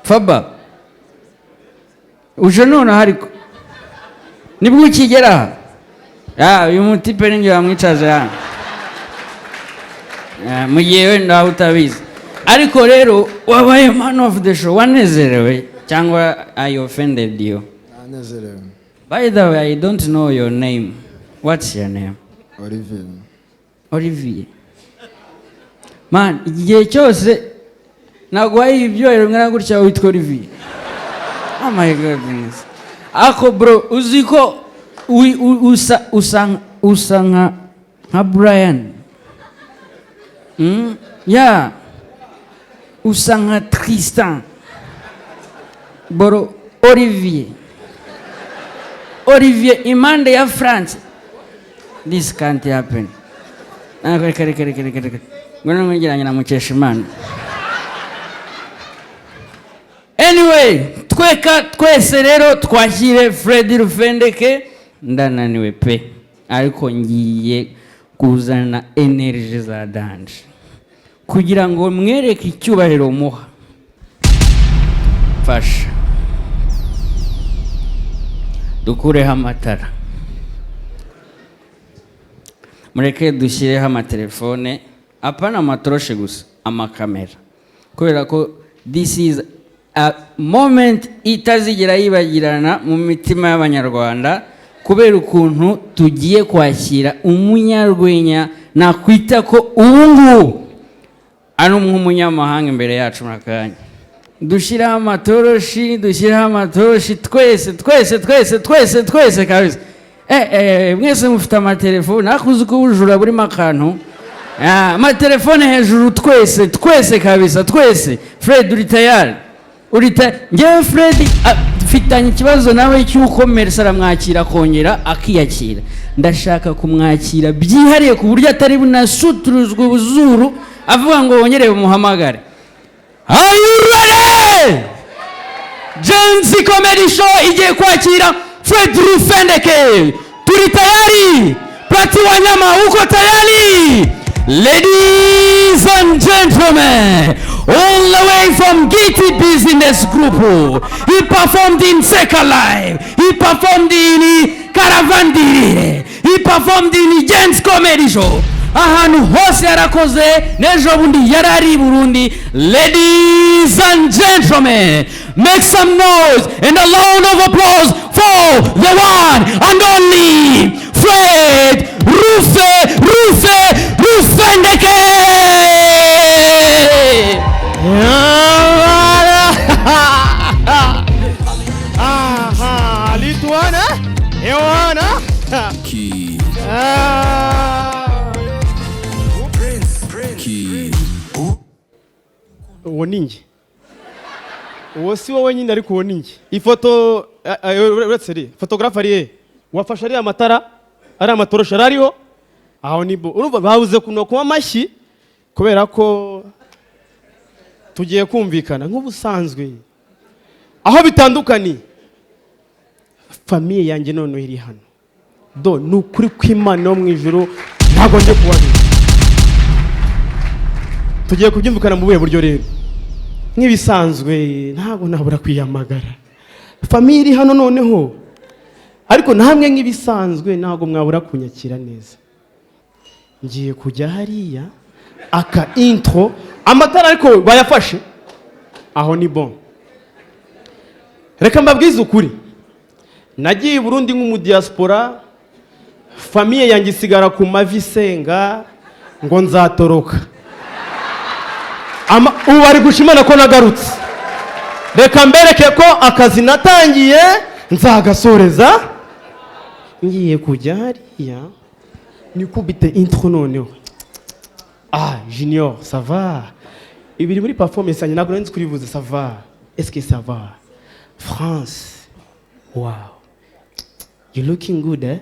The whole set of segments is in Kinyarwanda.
Faba uje none hariko nibwo ukigera uyu mutipe ninjye wamwicaje hano mu gihe wenda utabizi ariko rero wabaye man of the show wanezerewe cyangwa I offended you? Anezerewe. By the way, I don't know your name. What's your name? Olivier. Man, igihe cyose nagwaye ibyo ngana gutya witwa Olivier. Oh my goodness. Ako bro, uziko usanga nka Brian. Yeah. Usanga Tristan. Bro, Olivier imande ya France. This can't happen. Ngwana ngiranye na Mukeshimana. Anyway, twese rero twashyire Freddy Rufendeke ndananiwe pe ariko ngiye kuzana energy za danje kugira ngo mwereke icyubahiro muha. Fasha dukureho amatara, mureke dushyireho amatelefone, apana amatoroshe gusa, amakamera, kubera ko this is a moment itazigera yibagirana mu mitima y'abanyarwanda kubera ukuntu tugiye kwakira umunyarwenya nakwita ko ubungubu ari nk'umunyamahanga imbere yacu murakanya. Dushyiraho amatoroshi twese kabisa. Mwese mufite amatelefone akuzi ko ubujura burimo akantu. Amatelefone hejuru twese kabisa twese. Fred uri tayari? Ngewe Fred mfitanye ikibazo nawe cy'uko Mercy aramwakira kongera akiyakira. Ndashaka kumwakira byihariye ku buryo atari bunasuturuzwe ubuzuru avuga ngo wongere umuhamagare. Are you ready? Jensi Comedy Show igiye kwakira Fred Rufendeke. Turi tayari? Prati Wanyama uko tayari? Ladies and gentlemen, all the way from Giti Business Group, he performed in Seka Live, he performed in Karahava, he performed in Jensi Comedy Show. Ahantu hose yarakoze nejo bundi yarari Burundi. Ladies and gentlemen, make some noise and a round of applause for the one and only Fred Rufendeke. Lituana, Ewana, uwo ninjye, uwo si wowe nyine ariko uwo ninjye. Ifoto uretse photographe ari wafashe ari amatara ari amatorosha ariho aho nibo urumva babuze kuno kuma amashyi kubera ko tugiye kumvikana nk'ubusanzwe aho bitandukanye. Famille yanjye none iri hano do nukuri kw'Imana yo mu ijuru ntago nje kubaza. Tugiye kubyumvikana mu buye buryo rero nk'ibisanzwe ntago nabura kwiyamagara. Famille iri hano noneho ariko namwe nk'ibisanzwe ntago mwabura kunyakira neza. Ngiye kujya hariya aka intro amatara ariko bayafashe aho ni bon. Reka mbabwize ukuri, nagiye Burundi nk'umu diaspora, famille yanjye isigara ku mavi senga ngo nzatoroka. Ubu bari gushimana ko nagarutse. Reka mbereke ko akazi natangiye nzagasoreza. Ngiye kujya hariya nikubite intro noneho. Junior, ça va? Ibiri muri performance yanjye ntabwo nzi kurivuza ça va. Est-ce que ça va? France. Wow. You looking good, eh?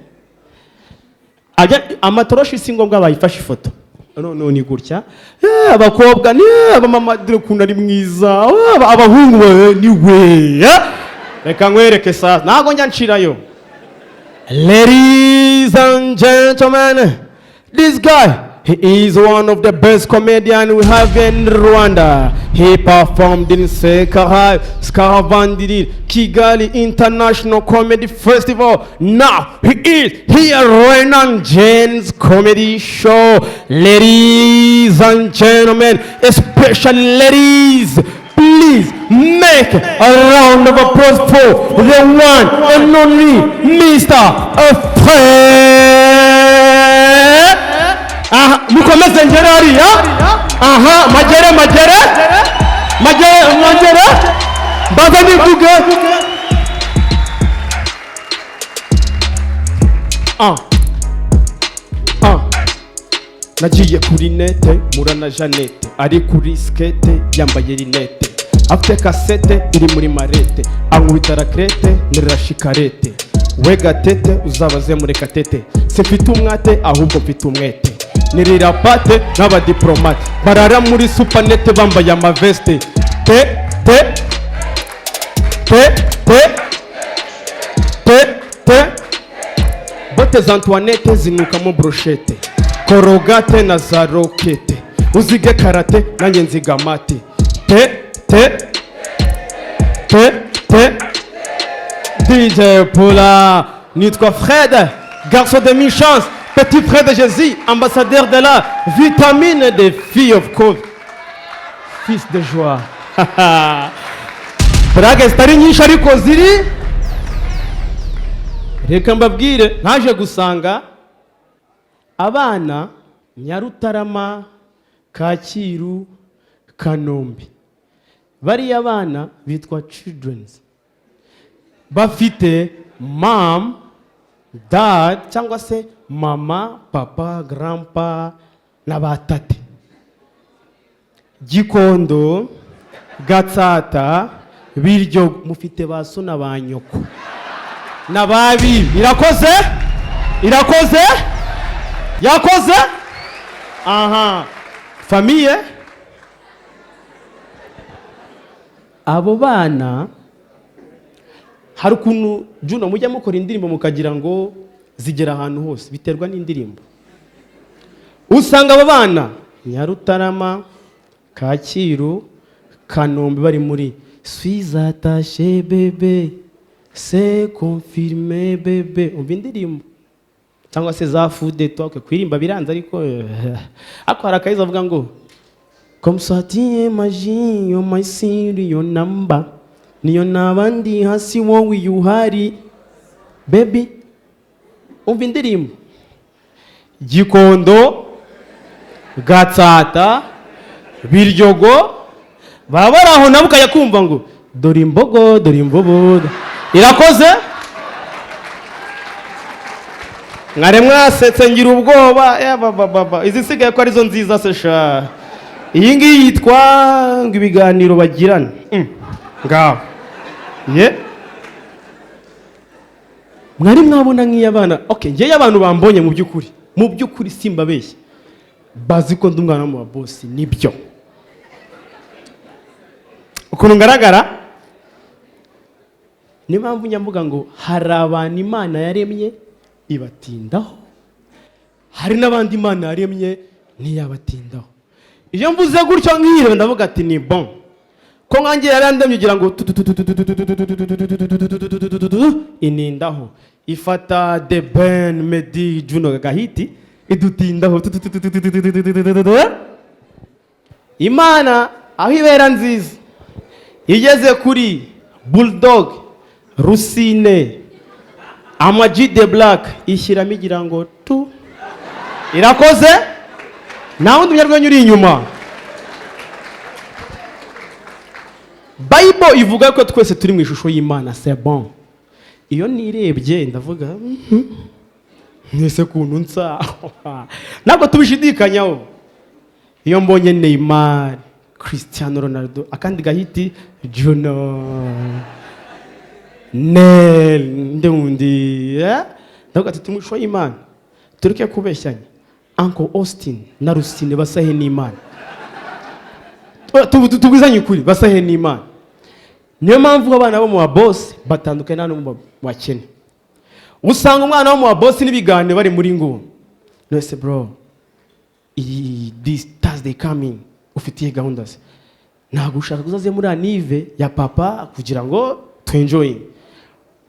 Amatoroshi singombwa bayifashe ifoto. No ni gutya. Abakobwa ni abamama direkunda ari mwiza. Abahungu ni we. Reka nkwereke sasa. Ntago njya nshirayo. Ladies and gentlemen, this guy He is one of the best comedians we have in Rwanda. He performed in Karahava, Kigali International Comedy Festival. Now he is here Rwandan James Comedy Show. Ladies and gentlemen, especially ladies, please make a round of applause for the one and only Mr. Fred. Mukomeze ngere hariya. Magere mbaza nivuge. Nagiye kuri nete murana Janete ari kuri skete yambaye rinete afite kasete iri muri marete ankubita rakrete nirashikarete we gatete uzabaze muri katete sifite umwate ahubwo mfite umwete nirirapate n'abadiplomate barara muri supanete bambaye amaveste bote za Antoinette zinukamo brochette korogate na za rokete uzige karate nanjye nziga mate DJ Poula nitwa Fred garçon de mille chance petit frère de Jésus ambassadeur de la vitamine des filles of course fils de joie brage zitari nyinshi ariko ziri reka mbabwire naje gusanga abana Nyarutarama Kacyiru Kanombe bariya abana bitwa children's bafite mom dad cyangwa se mama papa grandpa n'abatate Gikondo Gatsata Biryo mufite baso n'abanyoko nababi irakoze yakoze famille abo bana hari ukuntu Juno mujya mukora indirimbo mukagira ngo zigera ahantu hose biterwa n'indirimbo usanga abo bana Nyarutarama Kacyiru Kanombe bari muri suis attaché bébé c'est confirmé bébé umva indirimbo cyangwa se za food talk kwirimba biranze ariko hari akayiza avuga ngo comme ça tu imagines yo my serial number niyo nabandi hasi wowe yuhari baby umva indirimbo Gikondo Gatsata Biryogo baba baraho nabuka yakumva ngo dore imbogo dore imbobo irakoze mwaremwe Asetsa ngira ubwoba baba izisigaye ko arizo nziza se sha iyi ngiyi yitwa ngo ibiganiro bagirana ngaho mwari mwabona nk'iy'abana ngewe abantu bambonye mu by'ukuri simbabeshye bazi ko ndi umwana mu babosi nibyo ukuntu ngaragara niyo mpamvu nyamvuga ngo hari abantu Imana yaremye ibatindaho hari n'abandi Imana yaremye ntiyabatindaho iyo mvuze gutyo nk'iro ndavuga ati ni bon ko nkange yarandemye ugira ngo inindaho ifata The Ben Medi Juno Gahiti idutindaho Imana aho ibera nziza igeze kuri Bulldog Rusine Amaji de Black ishyiramo igira ngo tu irakoze nta wundi munyarwenya uri inyuma Bible ivuga ko twese turi mu ishusho y'Imana c'est bon iyo nirebye ndavuga mwese kuntu nsa ntabwo tubishidikanyaho iyo mbonye Neymar Cristiano Ronaldo akandi gahiti Juno Nel ndundi ndavuga ati turi mu ishusho y'Imana tureke kubeshyanya Uncle Austin na Rusine basahe n'Imana tubwizanye ukuri basahe n'Imana niyo mpamvu abana bo mu babosi batandukanye n'abo mu bakene usanga umwana wo mu babosi n'ibiganiro bari muri ngo nose bro this Thursday coming ufitiye gahunda se ntabwo ushaka kuzaze muri anive ya papa kugira ngo twenjoy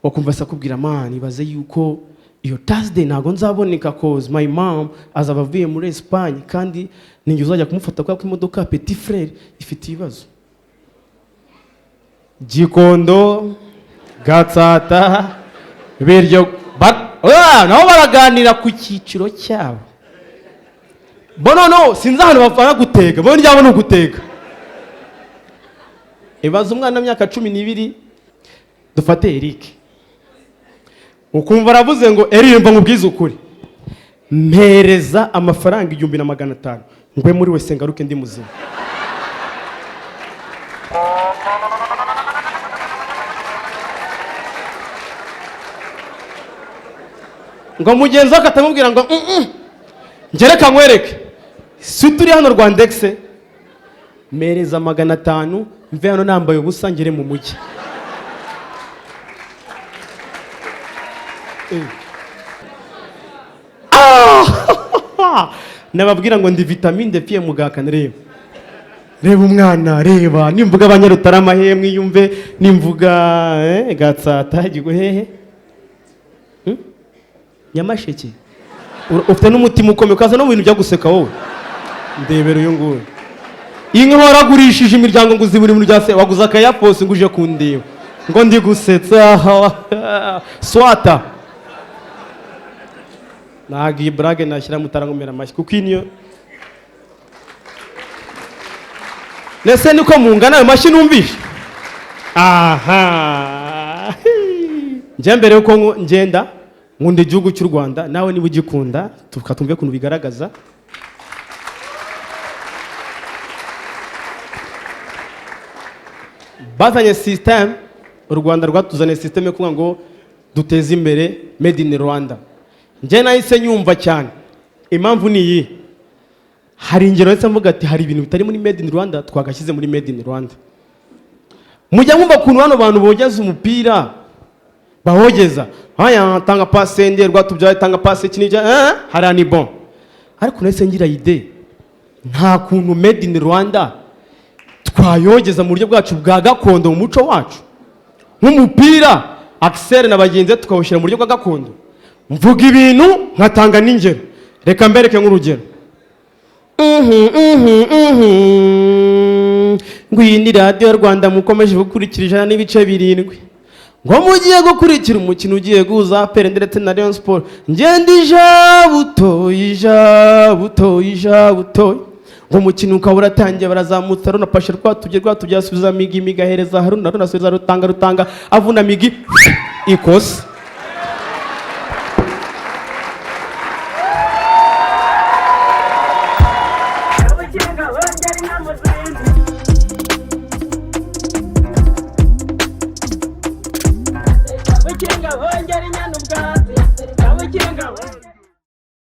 wakumva se akubwira man ibaze yuko iyo Thursday ntabwo nzaboneka cause my mom azaba avuye muri Espagne kandi ninjye uzajya kumufata kwa imodoka petit frère ifite ibibazo Gikondo Gatsata biryo nabo baraganira ku cyiciro cyabo no sinzi ahantu bapfana gutega bo ndyabo no gutega ibaza umwana w'imyaka 12 dufate Eric ukumva aravuze ngo Eric mva mubwiza ukuri mpereza amafaranga 1500 ngwe muri wese ngaruke ndi muzima ngo mugenzi akatamubwira ngo ngereka nkwereke si turi hano Rwandex mereza 500 mve hano nambaye ubusa ngere mu mujyi nababwira ngo ndi vitamine D pie mugakane reba umwana reba nimvuga abanyarutarama he mwiyumve nimvuga Gatsata giguhehe Nyamasheke ufite n'umutima ukomeye kaza no mu bintu bya guseka wowe ndebera uyu nguyu inka waragurishije imiryango ngo uziburi mu byase waguza akaya pose nguje kundeba ngo ndi gusetsa swata nagi brage nashyira mutarangomera amashyi kuko inyo nese niko mungana ayo mashyi numvishe aha nje mbere yuko ngenda nkunda igihugu cy'u Rwanda nawe niba ugikunda tukatumve kuntu bigaragaza bazanye system u Rwanda rwatuzanye system yo kuvuga ngo duteze imbere made in Rwanda nje nahise nyumva cyane impamvu ni iyi hari ingero ndetse mvuga ati hari ibintu bitari muri made in Rwanda twagashyize muri made in Rwanda mujya mwumva kuntu hano abantu bogeza umupira bahogeza haya tanga passe ndye rwatubyaye tanga passe kinija harani bon ariko nahise ngira ide nta kuntu made in Rwanda twayogeza mu buryo bwacu bwa gakondo mu muco wacu nk'umupira Axel na bagenzi tukawushyira mu buryo bwa gakondo mvuga ibintu nkatanga n'ingero reka mbereke nk'urugero ngwini radio Rwanda mukomeje gukurikirana n'ibice 7 ngo mugiye gukurikira umukino ugiye guza pere ndetse na Rayon Sport ngendija buto ngo umukino ukabura tangiye barazamutsa rona pashe rwatubyasubiza migi migahereza haruna runasubiza rutanga avuna migi ikose